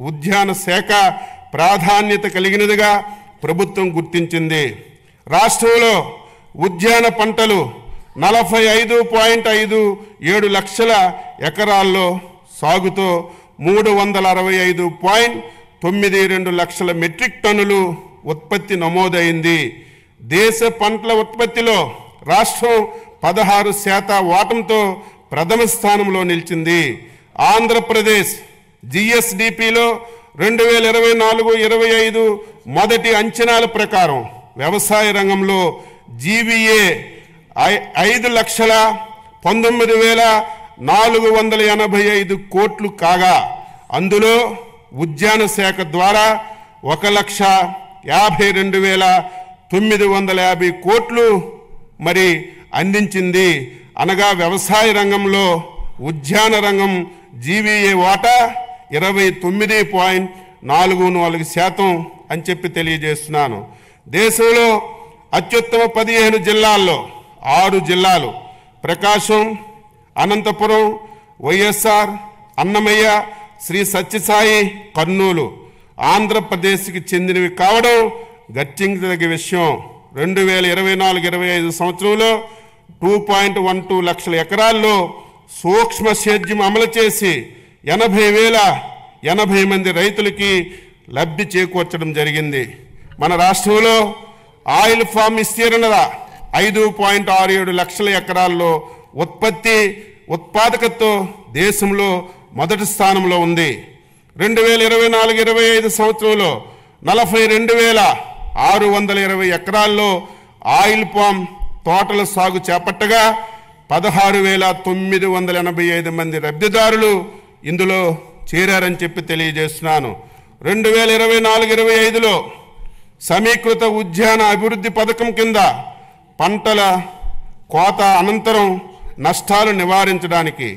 ఉద్యాన శాఖ ప్రాధాన్యత కలిగినదిగా ప్రభుత్వం గుర్తించింది. రాష్ట్రంలో ఉద్యాన పంటలు 45.57 లక్షల ఎకరాల్లో సాగుతో 365.92 లక్షల మెట్రిక్ టన్నులు ఉత్పత్తి నమోదైంది. దేశ పంటల ఉత్పత్తిలో రాష్ట్రం 16% వాటంతో ప్రథమ స్థానంలో నిలిచింది. ఆంధ్రప్రదేశ్ జిఎస్డిపిలో 2024-25 మొదటి అంచనాల ప్రకారం వ్యవసాయ రంగంలో జీవీఏ 5,19,485 కోట్లు కాగా అందులో ఉద్యాన శాఖ ద్వారా 1,52,950 కోట్లు మరి అందించింది. అనగా వ్యవసాయ రంగంలో ఉద్యాన రంగం జీవీఏ వాటా 29.44% అని చెప్పి తెలియజేస్తున్నాను. దేశంలో అత్యుత్తమ 15 జిల్లాల్లో 6 జిల్లాలు ప్రకాశం, అనంతపురం, వైఎస్ఆర్, అన్నమయ్య, శ్రీ సత్యసాయి, కర్నూలు ఆంధ్రప్రదేశ్కి చెందినవి కావడం గర్తించదగ్గ విషయం. 2024-25 సంవత్సరంలో 2.12 లక్షల ఎకరాల్లో సూక్ష్మ సేద్యం అమలు చేసి 80,080 మంది రైతులకి లబ్ధి చేకూర్చడం జరిగింది. మన రాష్ట్రంలో ఆయిల్ ఫామ్ విస్తీర్ణత 5.67 లక్షల ఎకరాల్లో ఉత్పాదకతతో దేశంలో మొదటి స్థానంలో ఉంది. 2024-25 సంవత్సరంలో 42,620 ఎకరాల్లో ఆయిల్ పామ్ తోటల సాగు చేపట్టగా 16,985 మంది లబ్ధిదారులు ఇందులో చేరారని చెప్పి తెలియజేస్తున్నాను. 2024-25లో సమీకృత ఉద్యాన అభివృద్ధి పథకం కింద పంటల కోత అనంతరం నష్టాలు నివారించడానికి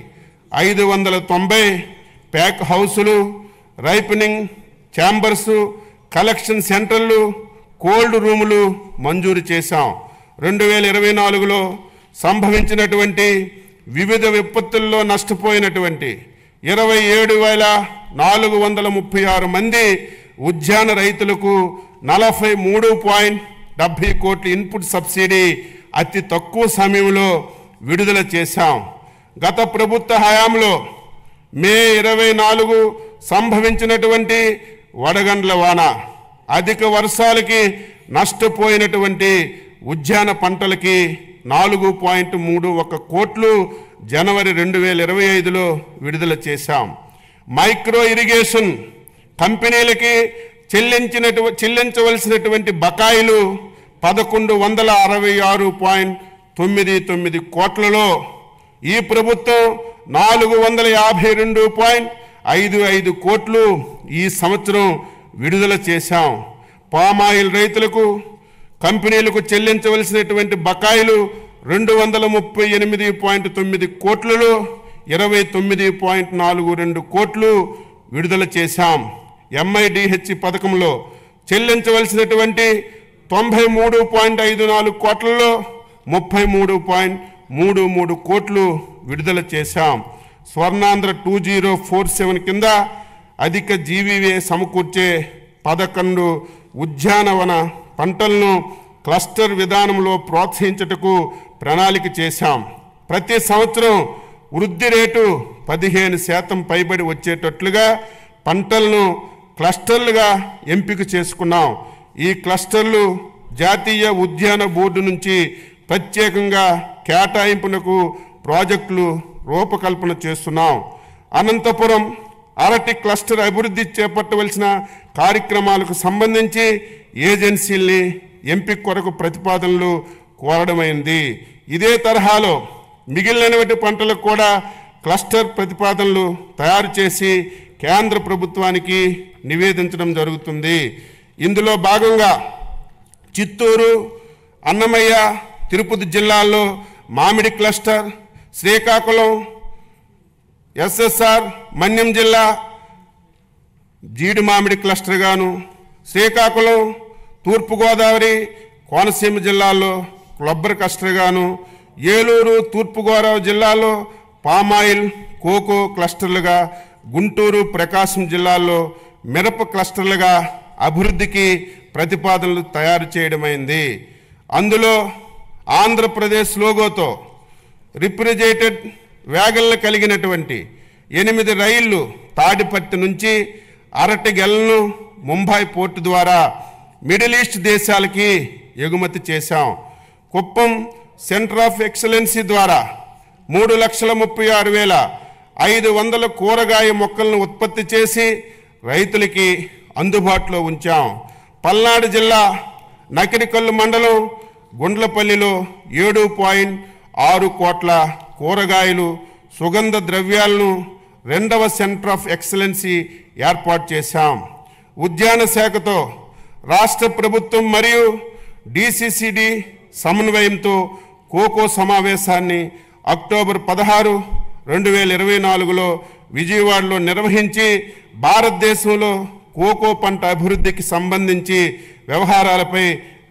590 ప్యాక్ హౌసులు, రైపనింగ్ ఛాంబర్సు, కలెక్షన్ సెంటర్లు, కోల్డ్ రూములు మంజూరు చేశాం. 2024లో సంభవించినటువంటి వివిధ విపత్తుల్లో నష్టపోయినటువంటి 27,436 మంది ఉద్యాన రైతులకు 43.70 కోట్ల ఇన్పుట్ సబ్సిడీ అతి తక్కువ సమయంలో విడుదల చేశాం. గత ప్రభుత్వ హయాంలో మే 24 సంభవించినటువంటి వడగండ్ల వాన, అధిక వర్షాలకి నష్టపోయినటువంటి ఉద్యాన పంటలకి 4.31 కోట్లు జనవరి 2025లో విడుదల చేశాం. మైక్రో ఇరిగేషన్ కంపెనీలకి చెల్లించవలసినటువంటి బకాయిలు 1,166.99 కోట్లలో ఈ ప్రభుత్వం 452.55 కోట్లు ఈ సంవత్సరం విడుదల చేశాం. పామాయిల్ రైతులకు కంపెనీలకు చెల్లించవలసినటువంటి బకాయిలు 238.9 కోట్లలో 29.42 కోట్లు విడుదల చేశాం. MIDH పథకంలో చెల్లించవలసినటువంటి 93.54 కోట్లలో 33.33 కోట్లు విడుదల చేశాం. స్వర్ణాంధ్ర 2047 కింద అధిక జీవీఏ సమకూర్చే 11 ఉద్యానవన పంటలను క్లస్టర్ విధానంలో ప్రోత్సహించుటకు ప్రణాళిక చేశాం. ప్రతి సంవత్సరం వృద్ధి రేటు 15% పైబడి వచ్చేటట్లుగా పంటలను క్లస్టర్లుగా ఎంపిక చేసుకున్నాం. ఈ క్లస్టర్లు జాతీయ ఉద్యాన బోర్డు నుంచి ప్రత్యేకంగా కేటాయింపునకు ప్రాజెక్టులు రూపకల్పన చేస్తున్నాం. అనంతపురం అరటి క్లస్టర్ అభివృద్ధి చేపట్టవలసిన కార్యక్రమాలకు సంబంధించి ఏజెన్సీల్ని ఎంపిక కొరకు ప్రతిపాదనలు కోరడమైంది. ఇదే తరహాలో మిగిలినటువంటి పంటలకు కూడా క్లస్టర్ ప్రతిపాదనలు తయారు చేసి కేంద్ర ప్రభుత్వానికి నివేదించడం జరుగుతుంది. ఇందులో భాగంగా చిత్తూరు, అన్నమయ్య, తిరుపతి జిల్లాల్లో మామిడి క్లస్టర్, శ్రీకాకుళం, SSR మన్యం జిల్లా జీడి మామిడి క్లస్టర్ గాను, శ్రీకాకుళం, తూర్పుగోదావరి, కోనసీమ జిల్లాల్లో క్లబ్బర్ క్లస్టర్ గాను, ఏలూరు, తూర్పుగోదావరి జిల్లాలో పామాయిల్, కోకో క్లస్టర్లుగా, గుంటూరు, ప్రకాశం జిల్లాల్లో మిరప క్లస్టర్లుగా అభివృద్ధికి ప్రతిపాదనలు తయారు చేయడమైంది. అందులో ఆంధ్రప్రదేశ్ లోగోతో రిఫ్రిజిరేటెడ్ వ్యాగన్లు కలిగినటువంటి 8 రైళ్లు తాడిపత్రి నుంచి అరటిగెలను ముంబై పోర్టు ద్వారా మిడిల్ ఈస్ట్ దేశాలకి ఎగుమతి చేశాం. కుప్పం సెంటర్ ఆఫ్ ఎక్సలెన్సీ ద్వారా 3,36,500 కూరగాయ మొక్కలను ఉత్పత్తి చేసి రైతులకి అందుబాటులో ఉంచాం. పల్నాడు జిల్లా నకిరికల్లు మండలం గుండ్లపల్లిలో 7.6 కోట్ల కూరగాయలు సుగంధ ద్రవ్యాలను 2వ సెంటర్ ఆఫ్ ఎక్సలెన్సీ ఏర్పాటు చేశాం. ఉద్యాన శాఖతో రాష్ట్ర ప్రభుత్వం మరియు డిసిసిడి సమన్వయంతో కోకో సమావేశాన్ని అక్టోబర్ 16, 2024లో విజయవాడలో నిర్వహించి భారతదేశంలో కోకో పంట అభివృద్ధికి సంబంధించి వ్యవహారాలపై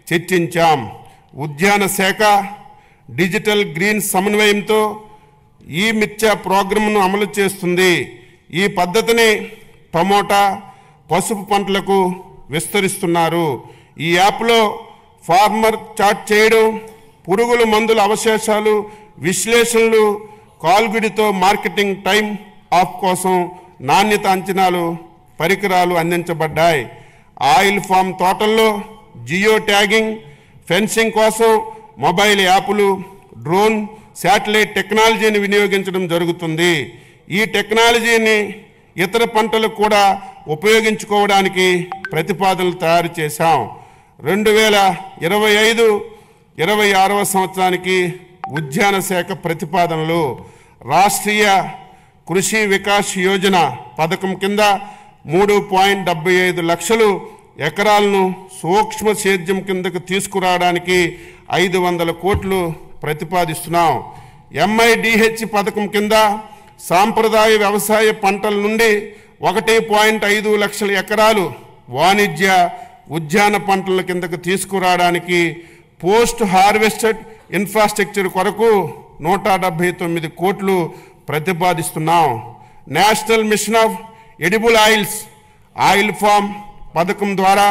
చర్చించాం. ఉద్యాన శాఖ డిజిటల్ గ్రీన్ సమన్వయంతో ఈ మిర్చా ప్రోగ్రాంను అమలు చేస్తుంది. ఈ పద్ధతిని టమోటా, పసుపు పంటలకు విస్తరిస్తున్నారు. ఈ యాప్లో ఫార్మర్ చాట్ చేయడం, పురుగుల మందుల అవశేషాలు విశ్లేషణలు, కాల్గుడితో మార్కెటింగ్ టైం ఆఫ్ కోసం నాణ్యత అంచనాలు పరికరాలు అందించబడ్డాయి. ఆయిల్ ఫామ్ తోటల్లో జియో ట్యాగింగ్, ఫెన్సింగ్ కోసం మొబైల్ యాప్లు, డ్రోన్, శాటిలైట్ టెక్నాలజీని వినియోగించడం జరుగుతుంది. ఈ టెక్నాలజీని ఇతర పంటలకు కూడా ఉపయోగించుకోవడానికి ప్రతిపాదనలు తయారు చేశాం. 2025-26వ సంవత్సరానికి ఉద్యాన శాఖ ప్రతిపాదనలు రాష్ట్రీయ కృషి వికాస్ యోజన పథకం కింద 3.75 లక్షలు ఎకరాలను సూక్ష్మ సేద్యం కిందకు తీసుకురావడానికి 500 కోట్లు ప్రతిపాదిస్తున్నాం. MIDH పథకం కింద సాంప్రదాయ వ్యవసాయ పంటల నుండి 1.5 లక్షల ఎకరాలు వాణిజ్య ఉద్యాన పంటల కిందకు తీసుకురావడానికి పోస్ట్ హార్వెస్టెడ్ ఇన్ఫ్రాస్ట్రక్చర్ కొరకు 179 కోట్లు ప్రతిపాదిస్తున్నాం. National mission of edible oils oil palm పథకం ద్వారా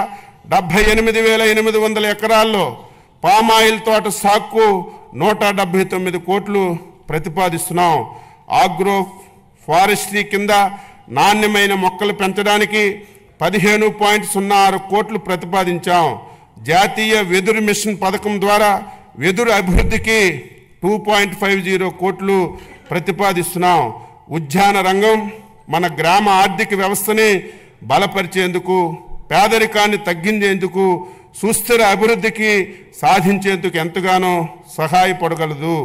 78,800 ఎకరాల్లో పామాయిల్ తోట సాగుకు 179 కోట్లు ప్రతిపాదిస్తున్నాం. ఆగ్రో ఫారెస్ట్రీ కింద నాణ్యమైన మొక్కలు పెంచడానికి 15.06 కోట్లు ప్రతిపాదించాం. జాతీయ వెదురు మిషన్ పథకం ద్వారా వెదురు అభివృద్ధికి 2.50 కోట్లు ప్రతిపాదిస్తున్నాం. ఉద్యాన రంగం మన గ్రామ ఆర్థిక వ్యవస్థని బలపరిచేందుకు, పేదరికాన్ని తగ్గించేందుకు, సుస్థిర అభివృద్ధికి సాధించేందుకు ఎంతగానో సహాయపడగలదు.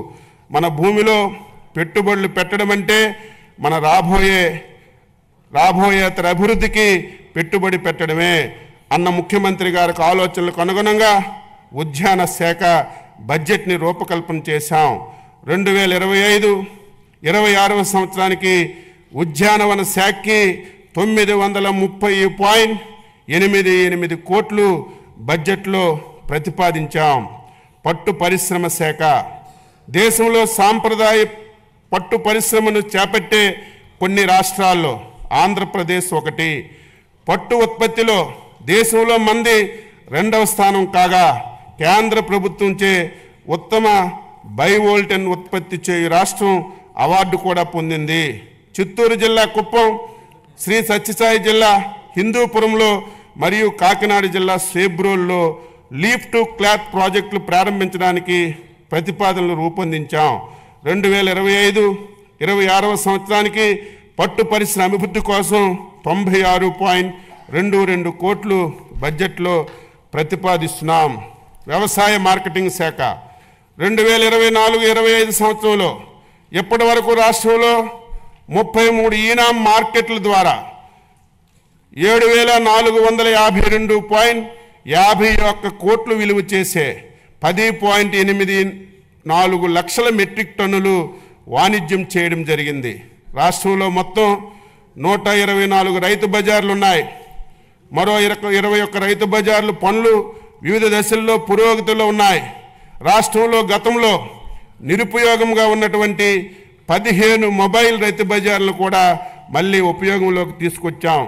మన భూమిలో పెట్టుబడులు పెట్టడం అంటే మన రాబోయే తర అభివృద్ధికి పెట్టుబడి పెట్టడమే అన్న ముఖ్యమంత్రి గారికి ఆలోచనలకు అనుగుణంగా ఉద్యాన శాఖ బడ్జెట్ని రూపకల్పన చేశాం. 2025-26వ సంవత్సరానికి ఉద్యానవన శాఖకి 930.88 కోట్లు బడ్జెట్లో ప్రతిపాదించాం. పట్టు పరిశ్రమ శాఖ దేశంలో సాంప్రదాయ పట్టు పరిశ్రమను చేపట్టే కొన్ని రాష్ట్రాల్లో ఆంధ్రప్రదేశ్ ఒకటి. పట్టు ఉత్పత్తిలో దేశంలో మంది 2వ స్థానం కాగా కేంద్ర ప్రభుత్వంచే ఉత్తమ బైవోల్టన్ ఉత్పత్తి చేయు రాష్ట్రం అవార్డు కూడా పొందింది. చిత్తూరు జిల్లా కుప్పం, శ్రీ సత్యసాయి జిల్లా హిందూపురంలో మరియు కాకినాడ జిల్లా సేబ్రోల్లో లీఫ్ టు క్లాత్ ప్రాజెక్టులు ప్రారంభించడానికి ప్రతిపాదనలు రూపొందించాం. 2025-26వ సంవత్సరానికి పట్టు పరిశ్రమ అభివృద్ధి కోసం 96.22 కోట్లు బడ్జెట్లో ప్రతిపాదిస్తున్నాం. వ్యవసాయ మార్కెటింగ్ శాఖ 2024-25 సంవత్సరంలో ఇప్పటి వరకు రాష్ట్రంలో 33 ఈనాం మార్కెట్ల ద్వారా 7,452.51 కోట్లు విలువ చేసే 10.84 లక్షల మెట్రిక్ టన్నులు వాణిజ్యం చేయడం జరిగింది. రాష్ట్రంలో మొత్తం 124 రైతు బజార్లు ఉన్నాయి. మరో 21 రైతు బజార్లు పనులు వివిధ దశల్లో పురోగతిలో ఉన్నాయి. రాష్ట్రంలో గతంలో నిరుపయోగంగా ఉన్నటువంటి 15 మొబైల్ రైతు బజార్లను కూడా మళ్ళీ ఉపయోగంలోకి తీసుకొచ్చాం.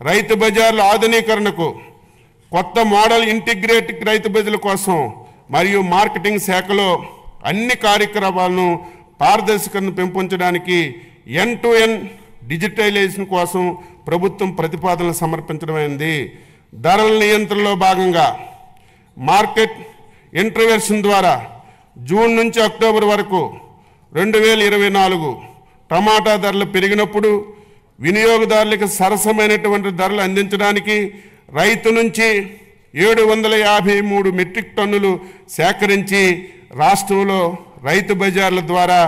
రైతు బజార్ల ఆధునీకరణకు, కొత్త మోడల్ ఇంటిగ్రేటెడ్ రైతు బజార్ల కోసం మరియు మార్కెటింగ్ శాఖలో అన్ని కార్యక్రమాలను పారదర్శకతను పెంపొందడానికి ఎండ్-టు-ఎండ్ డిజిటలైజేషన్ కోసం ప్రభుత్వం ప్రతిపాదనలు సమర్పించడమైంది. ధరల నియంత్రణలో భాగంగా మార్కెట్ ఇంటర్వెన్షన్ ద్వారా జూన్ నుంచి అక్టోబర్ వరకు 2024 టమాటా ధరలు పెరిగినప్పుడు వినియోగదారులకు సరసమైనటువంటి ధరలు అందించడానికి రైతు నుంచి 753 మెట్రిక్ టన్నులు సేకరించి రాష్ట్రంలో రైతు బజార్ల ద్వారా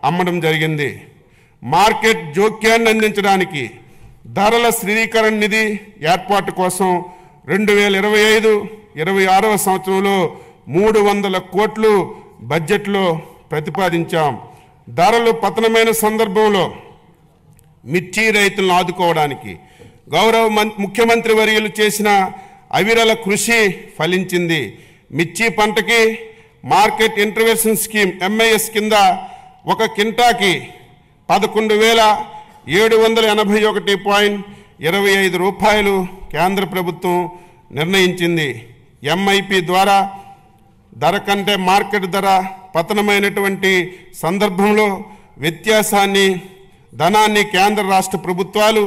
అమ్మడం జరిగింది. మార్కెట్ జోక్యాన్ని అందించడానికి ధరల స్థిరీకరణ నిధి ఏర్పాటు కోసం 2025-26వ సంవత్సరంలో 300 కోట్లు బడ్జెట్లో ప్రతిపాదించాం. ధరలు పతనమైన సందర్భంలో మిర్చి రైతులను ఆదుకోవడానికి గౌరవ ముఖ్యమంత్రి వర్యులు చేసిన అవిరళ కృషి ఫలించింది. మిర్చి పంటకి మార్కెట్ ఇంటర్వెన్షన్ స్కీమ్ MIS కింద ఒక కింటాకి 11,781.25 రూపాయలు కేంద్ర ప్రభుత్వం నిర్ణయించింది. MIP ద్వారా ధర కంటే మార్కెట్ ధర పతనమైనటువంటి సందర్భంలో వ్యత్యాసాన్ని ధనాన్ని కేంద్ర రాష్ట్ర ప్రభుత్వాలు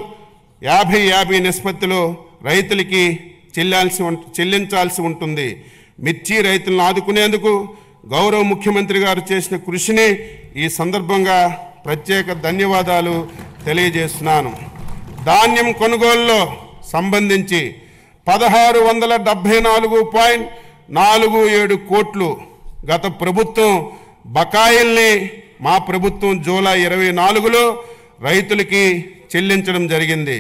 50-50 నిష్పత్తిలో రైతులకి చెల్లించాల్సి ఉంటుంది. మిర్చి రైతులను ఆదుకునేందుకు గౌరవ ముఖ్యమంత్రి గారు చేసిన కృషిని ఈ సందర్భంగా ప్రత్యేక ధన్యవాదాలు తెలియజేస్తున్నాను. ధాన్యం కొనుగోలులో సంబంధించి 1674.47 కోట్లు గత ప్రభుత్వం బకాయిల్ని మా ప్రభుత్వం జూలై 24లో రైతులకి చెల్లించడం జరిగింది.